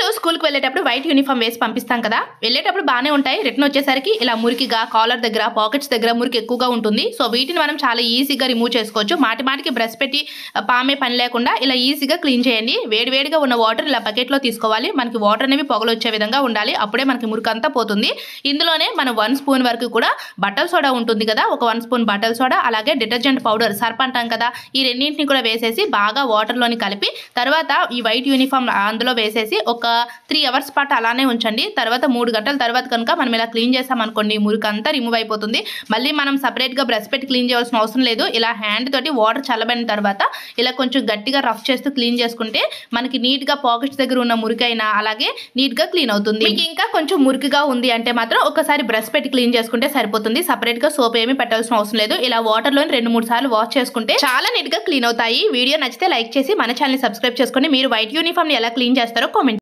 పిల్లలు స్కూల్కి వెళ్ళేటప్పుడు వైట్ యూనిఫామ్ వేసి పంపిస్తాం కదా, వెళ్ళేటప్పుడు బాగానే ఉంటాయి. రిటర్న్ వచ్చేసరికి ఇలా మురికిగా కాలర్ దగ్గర పాకెట్స్ దగ్గర మురికి ఎక్కువగా ఉంటుంది. సో వీటిని మనం చాలా ఈజీగా రిమూవ్ చేసుకోవచ్చు. మాటికి బ్రష్ పెట్టి పామే పని లేకుండా ఇలా ఈజీగా క్లీన్ చేయండి. వేడివేడిగా ఉన్న వాటర్ ఇలా బకెట్లో తీసుకోవాలి. మనకి వాటర్ అనేవి పొగలు వచ్చే విధంగా ఉండాలి. అప్పుడే మనకి మురికి అంతా పోతుంది. ఇందులోనే మనం 1 స్పూన్ వరకు కూడా బట్టల సోడా ఉంటుంది కదా, ఒక 1 స్పూన్ బట్టల సోడా, అలాగే డిటర్జెంట్ పౌడర్ సర్ప్ అంటాం కదా, ఈ రెండింటిని కూడా వేసేసి బాగా వాటర్లోని కలిపి తర్వాత ఈ వైట్ యూనిఫామ్ అందులో వేసేసి ఒక 3 అవర్స్ పాటు అలానే ఉంచండి. తర్వాత 3 గంటల తర్వాత కనుక మనం ఇలా క్లీన్ చేసామనుకోండి, మురికి అంతా రిమూవ్ అయిపోతుంది. మళ్ళీ మనం సపరేట్గా బ్రష్ పెట్టి క్లీన్ చేయాల్సిన అవసరం లేదు. ఇలా హ్యాండ్ తోటి వాటర్ చల్లబడిన తర్వాత ఇలా కొంచెం గట్టిగా రఫ్ చేస్తూ క్లీన్ చేసుకుంటే మనకి నీట్గా పాకెట్స్ దగ్గర ఉన్న మురికైనా అలాగే నీట్గా క్లీన్ అవుతుంది. మీకు ఇంకా కొంచెం మురికిగా ఉంది అంటే మాత్రం ఒకసారి బ్రష్ పెట్టి క్లీన్ చేసుకుంటే సరిపోతుంది. సపరేట్గా సోప్ ఏమీ పెట్టాల్సిన అవసరం లేదు. ఇలా వాటర్లో 2-3 సార్లు వాష్ చేసుకుంటే చాలా నీట్గా క్లీన్ అవుతాయి. వీడియో నచ్చితే లైక్ చేసి మన ఛానల్ సబ్స్క్రైబ్ చేసుకొని మీరు వైట్ యూనిఫామ్ని ఎలా క్లీన్ చేస్తారో కామెంట్